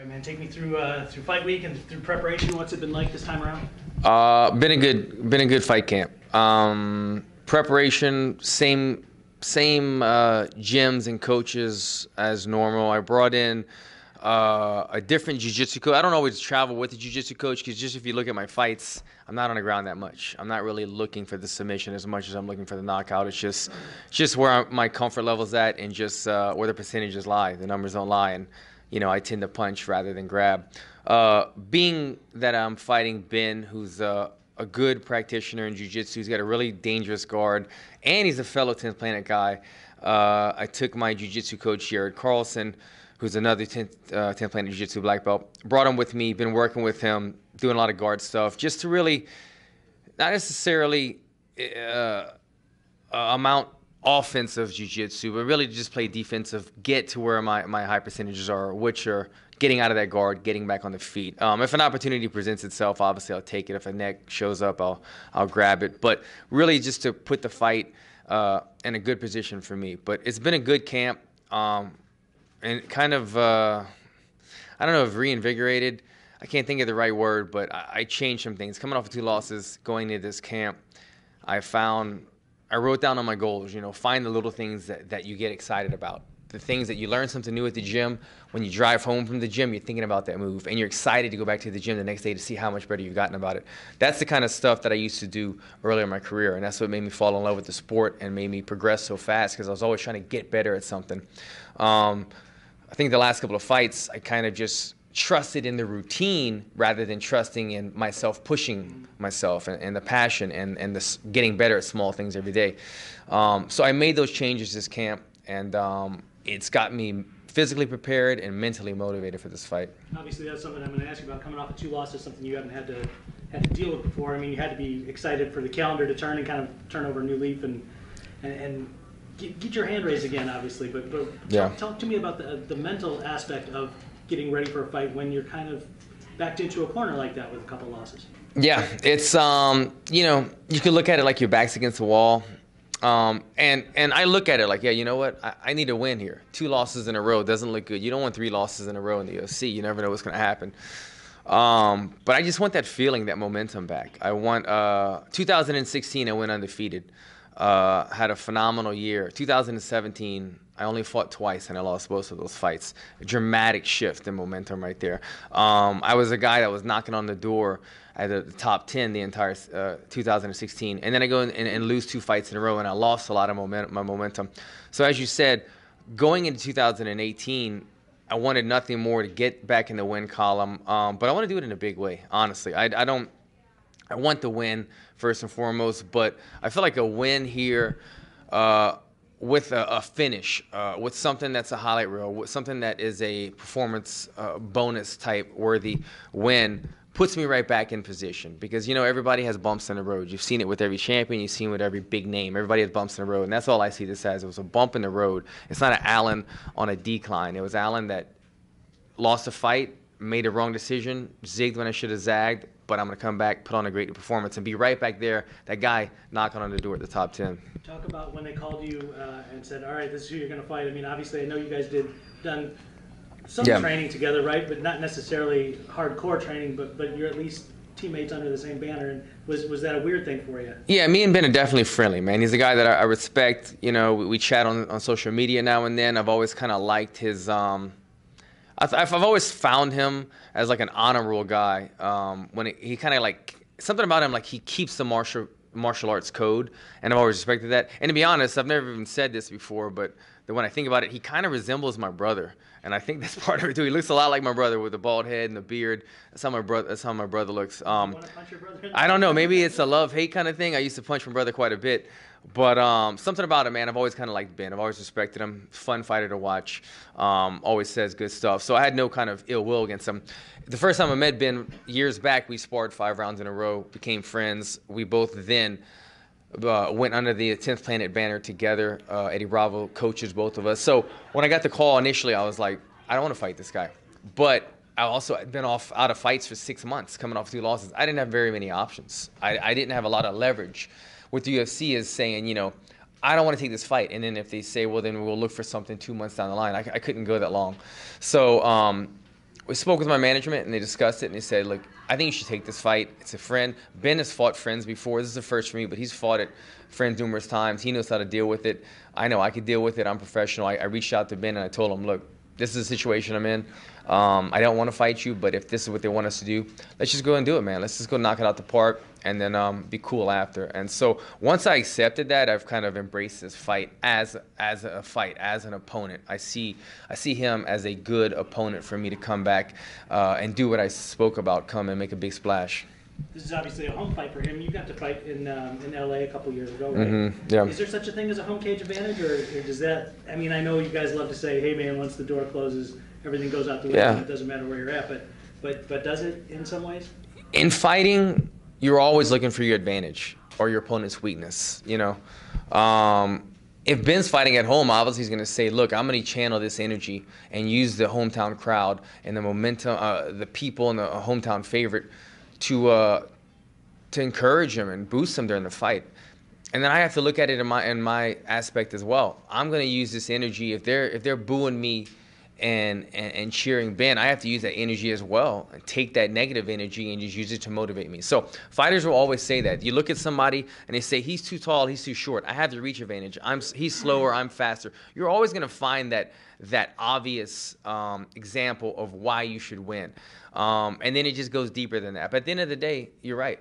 right, man. Take me through through fight week and through preparation. What's it been like this time around? Been a good fight camp. Preparation, same gyms and coaches as normal. I brought in a different jiu-jitsu coach. I don't always travel with the jiu-jitsu coach because just if you look at my fights, I'm not on the ground that much. I'm not really looking for the submission as much as I'm looking for the knockout. It's just where my comfort level's at and just where the percentages lie. The numbers don't lie, and I tend to punch rather than grab. Being that I'm fighting Ben, who's a good practitioner in jiu-jitsu, he's got a really dangerous guard, and he's a fellow 10th Planet guy. I took my jiu-jitsu coach, Jared Carlson, who's another 10th Planet Jiu-Jitsu black belt, brought him with me, been working with him, doing a lot of guard stuff, just to really, not necessarily amount offensive jiu-jitsu, but really just play defensive, get to where my high percentages are, which are getting out of that guard, getting back on the feet. If an opportunity presents itself, obviously I'll take it. If a neck shows up, I'll grab it. But really just to put the fight in a good position for me. But it's been a good camp. And kind of, I don't know if reinvigorated. I can't think of the right word, but I changed some things. Coming off of 2 losses, going into this camp, I wrote down on my goals, find the little things that you get excited about. The things that you learn something new at the gym. When you drive home from the gym, you're thinking about that move, and you're excited to go back to the gym the next day to see how much better you've gotten about it. That's the kind of stuff that I used to do earlier in my career, and that's what made me fall in love with the sport and made me progress so fast because I was always trying to get better at something. I think the last couple of fights, I kind of just trusted in the routine rather than trusting in myself pushing myself and the passion and this getting better at small things every day. So I made those changes this camp, and it's got me physically prepared and mentally motivated for this fight. Obviously, that's something I'm going to ask you about. Coming off of 2 losses, something you haven't had to deal with before. I mean, you had to be excited for the calendar to turn and kind of turn over a new leaf and get your hand raised again, obviously. But yeah. Talk to me about the mental aspect of getting ready for a fight when you're kind of backed into a corner like that with a couple losses. Yeah, it's you can look at it like your back's against the wall. And I look at it like, yeah, you know what? I need a win here. 2 losses in a row doesn't look good. You don't want 3 losses in a row in the UFC. You never know what's going to happen. But I just want that feeling, that momentum back. I want 2016, I went undefeated. Had a phenomenal year. 2017, I only fought twice and I lost both of those fights. A dramatic shift in momentum right there. I was a guy that was knocking on the door at the top 10 the entire 2016, and then I go and lose 2 fights in a row, and I lost a lot of my momentum. So as you said, going into 2018, I wanted nothing more to get back in the win column, but I want to do it in a big way, honestly. I want the win first and foremost, but I feel like a win here with a finish, with something that's a highlight reel, with something that is a performance bonus type worthy win, puts me right back in position. Because, everybody has bumps in the road. You've seen it with every champion. You've seen it with every big name. Everybody has bumps in the road, and that's all I see this as. It was a bump in the road. It's not an Allen on a decline. It was Allen that lost a fight, made a wrong decision, zigged when I should have zagged, but I'm going to come back, put on a great performance, and be right back there, that guy knocking on the door at the top 10. Talk about when they called you and said, all right, this is who you're going to fight. I mean, obviously, I know you guys done some training together, right? But not necessarily hardcore training, but you're at least teammates under the same banner. And was that a weird thing for you? Yeah, me and Ben are definitely friendly, man. He's a guy that I respect. We chat on social media now and then. I've always kind of liked his I've always found him as like an honorable guy. When he kind of like, something about him, like he keeps the martial arts code, and I've always respected that. And to be honest, I've never even said this before, but when I think about it, he kind of resembles my brother, and I think that's part of it too. He looks a lot like my brother with the bald head and the beard. That's how my brother looks. You want to punch your brother? I don't know. Maybe it's a love-hate kind of thing. I used to punch my brother quite a bit. But something about him, man, I've always kind of liked Ben. I've always respected him. Fun fighter to watch. Always says good stuff. So I had no kind of ill will against him. The first time I met Ben years back, we sparred 5 rounds in a row, became friends. We both then went under the 10th Planet banner together. Eddie Bravo coaches both of us. So when I got the call initially, I was like, I don't want to fight this guy. But I also had been out of fights for 6 months, coming off 2 losses. I didn't have very many options. I didn't have a lot of leverage. With the UFC is saying, I don't want to take this fight. And then if they say, well, then we'll look for something 2 months down the line, I couldn't go that long. So we spoke with my management and they discussed it and they said, look, I think you should take this fight. It's a friend. Ben has fought friends before. This is the first for me, but he's fought it friends numerous times. He knows how to deal with it. I know I could deal with it. I'm professional. I reached out to Ben and I told him, look, this is the situation I'm in. I don't want to fight you, but if this is what they want us to do, let's just go and do it, man. Let's just go knock it out the park and then be cool after. And so once I accepted that, I've kind of embraced this fight as a fight, as an opponent. I see him as a good opponent for me to come back and do what I spoke about, come and make a big splash. This is obviously a home fight for him. You got to fight in LA a couple years ago, right? Mm-hmm, yeah. Is there such a thing as a home cage advantage, or does that? I mean, I know you guys love to say, "Hey, man, once the door closes, everything goes out the window. Yeah. And it doesn't matter where you're at." But does it in some ways? In fighting, you're always looking for your advantage or your opponent's weakness. You know, if Ben's fighting at home, obviously he's going to say, look, I'm going to channel this energy and use the hometown crowd and the momentum, the people and the hometown favorite to encourage him and boost him during the fight. And then I have to look at it in my aspect as well. I'm going to use this energy. If they're booing me and cheering Ben, I have to use that energy as well and take that negative energy and just use it to motivate me. So fighters will always say that. You look at somebody and they say, he's too tall, he's too short. I have the reach advantage. He's slower, I'm faster. You're always going to find that obvious example of why you should win. And then it just goes deeper than that. But at the end of the day, you're right.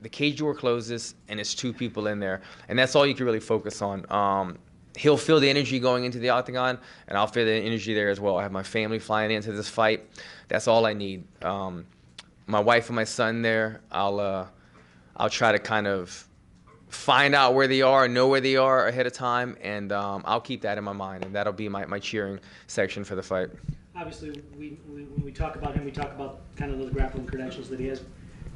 The cage door closes and it's two people in there. And that's all you can really focus on. He'll feel the energy going into the octagon, and I'll feel the energy there as well. I have my family flying into this fight. That's all I need. My wife and my son there, I'll try to kind of find out where they are and know where they are ahead of time, and I'll keep that in my mind, and that'll be my cheering section for the fight. Obviously, when we talk about him, we talk about kind of those grappling credentials that he has.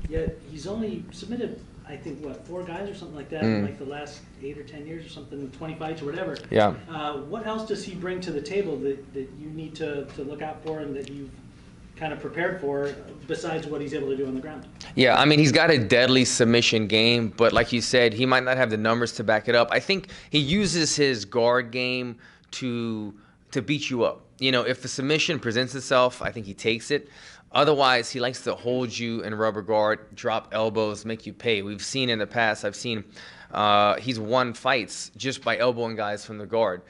Yet he's only submitted, I think, 4 guys or something like that in like the last 8 or 10 years or something, 20 fights or whatever. Yeah. What else does he bring to the table that you need to look out for and that you've kind of prepared for besides what he's able to do on the ground? Yeah, I mean, he's got a deadly submission game, but like you said, he might not have the numbers to back it up. I think he uses his guard game to beat you up. You know, if the submission presents itself, I think he takes it. Otherwise, he likes to hold you in rubber guard, drop elbows, make you pay. We've seen in the past, I've seen he's won fights just by elbowing guys from the guard.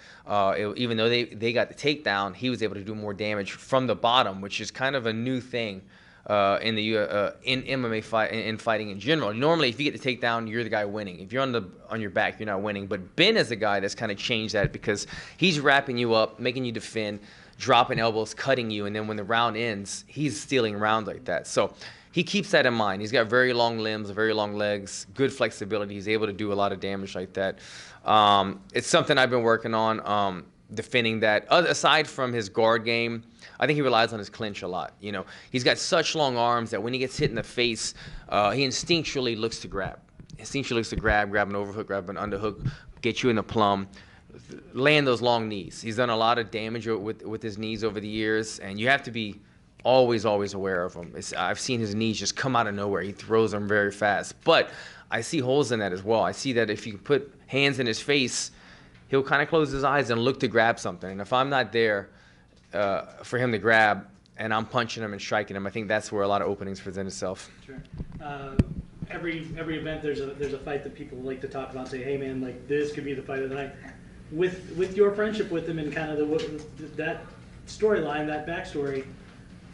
Even though they got the takedown, he was able to do more damage from the bottom, which is kind of a new thing in MMA fight, in fighting in general. Normally, if you get the takedown, you're the guy winning. If you're on your back, you're not winning. But Ben is a guy that's kind of changed that because he's wrapping you up, making you defend, dropping elbows, cutting you, and then when the round ends, he's stealing rounds like that. So he keeps that in mind. He's got very long limbs, very long legs, good flexibility. He's able to do a lot of damage like that. It's something I've been working on, defending that. Aside from his guard game, I think he relies on his clinch a lot. You know, he's got such long arms that when he gets hit in the face, he instinctually looks to grab. Grab an overhook, grab an underhook, get you in the plum, land those long knees. He's done a lot of damage with his knees over the years, and you have to be always aware of him. I've seen his knees just come out of nowhere. He throws them very fast. But I see holes in that as well. I see that if you put hands in his face, he'll kind of close his eyes and look to grab something. And if I'm not there for him to grab and I'm punching him and striking him, I think that's where a lot of openings present itself. Sure. Every event there's a fight that people like to talk about and say, hey man, like this could be the fight of the night. With your friendship with him and kind of that storyline, that backstory,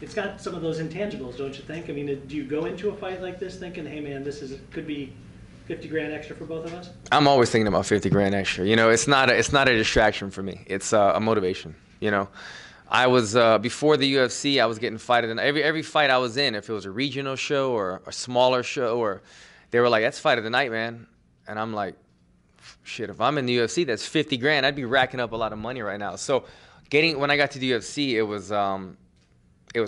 it's got some of those intangibles, don't you think? I mean, do you go into a fight like this thinking, hey man, could be 50 grand extra for both of us? I'm always thinking about 50 grand extra. You know, it's not a distraction for me. It's a motivation. You know, I was before the UFC, I was getting fight of the night. Every fight I was in, if it was a regional show or a smaller show, or they were like, that's fight of the night, man. And I'm like, shit, if I'm in the UFC, that's 50 grand. I'd be racking up a lot of money right now. So when I got to the UFC, it was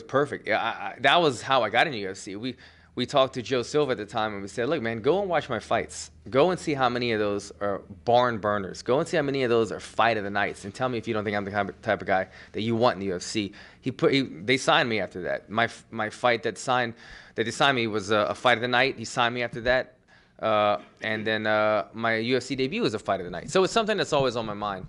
perfect. That was how I got into UFC. We talked to Joe Silva at the time, and we said, look, man, go and watch my fights. Go and see how many of those are barn burners. Go and see how many of those are fight of the nights, and tell me if you don't think I'm the type of guy that you want in the UFC. They signed me after that. My fight that they signed me was a fight of the night. He signed me after that. And then my UFC debut was a fight of the night. So it's something that's always on my mind.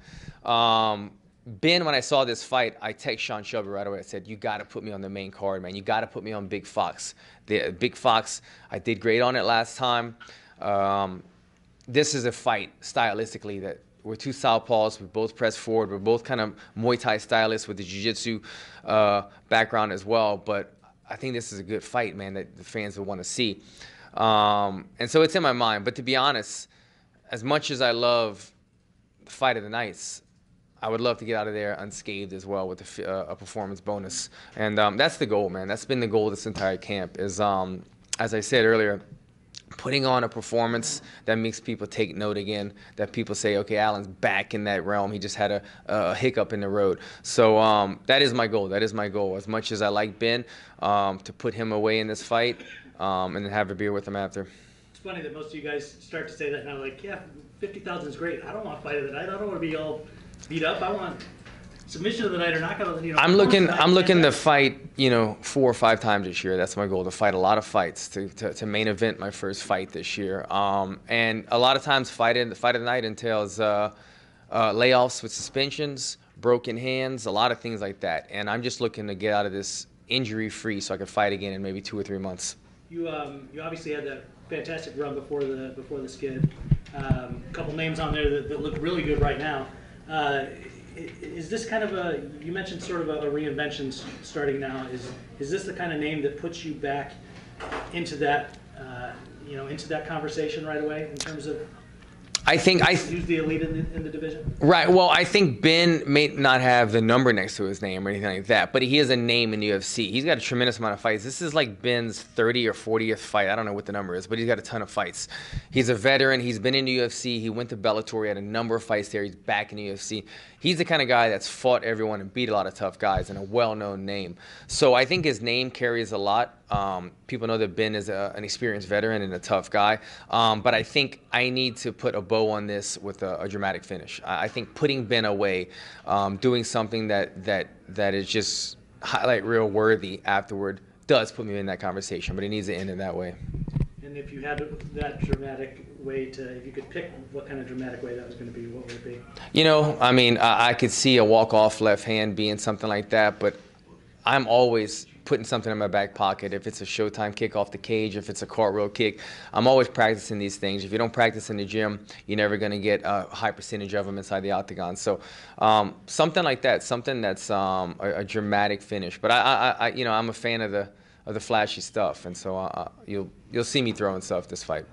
Ben, when I saw this fight, I text Sean Shelby right away. I said, you got to put me on the main card, man. You got to put me on Big Fox. The Big Fox, I did great on it last time. This is a fight stylistically that we're two southpaws. We both press forward. We're both kind of Muay Thai stylists with the jiu-jitsu background as well. But I think this is a good fight, man, that the fans will want to see. And so it's in my mind. But to be honest, as much as I love the fight of the nights, I would love to get out of there unscathed as well with a performance bonus. And that's the goal, man. That's been the goal of this entire camp is, as I said earlier, putting on a performance that makes people take note again, that people say, okay, Alan's back in that realm. He just had a hiccup in the road. So that is my goal. That is my goal. As much as I like Ben, to put him away in this fight and then have a beer with him after. It's funny that most of you guys start to say that now, like, yeah, 50,000 is great. I don't want fight of the night. I don't want to be all beat up. I want submission of the night or knockout. You know, I'm looking to fight, 4 or 5 times this year. That's my goal, to fight a lot of fights, to main event my first fight this year. And a lot of times fight of the night entails layoffs with suspensions, broken hands, a lot of things like that. And I'm just looking to get out of this injury-free so I can fight again in maybe 2 or 3 months. You obviously had that fantastic run before the skid. A couple names on there that look really good right now. Is this kind of you mentioned sort of a reinvention starting now. Is this the kind of name that puts you back into that, into that conversation right away in terms of who's the elite in the division? Right. Well, I think Ben may not have the number next to his name or anything like that, but he has a name in the UFC. He's got a tremendous amount of fights. This is like Ben's 30 or 40th fight. I don't know what the number is, but he's got a ton of fights. He's a veteran. He's been in the UFC. He went to Bellator. He had a number of fights there. He's back in the UFC. He's the kind of guy that's fought everyone and beat a lot of tough guys and a well-known name. So I think his name carries a lot. People know that Ben is an experienced veteran and a tough guy. But I think I need to put a bow on this with a dramatic finish. I think putting Ben away, doing something that is just highlight reel worthy afterward does put me in that conversation, but it needs to end in that way. And if you had that dramatic way if you could pick what kind of dramatic way that was going to be, what would it be? I could see a walk-off left hand being something like that, but I'm always putting something in my back pocket. If it's a Showtime kick off the cage, if it's a cartwheel kick, I'm always practicing these things. If you don't practice in the gym, you're never going to get a high percentage of them inside the octagon. So something like that, something that's a dramatic finish. But I'm a fan of the flashy stuff, and so you'll see me throwing stuff this fight.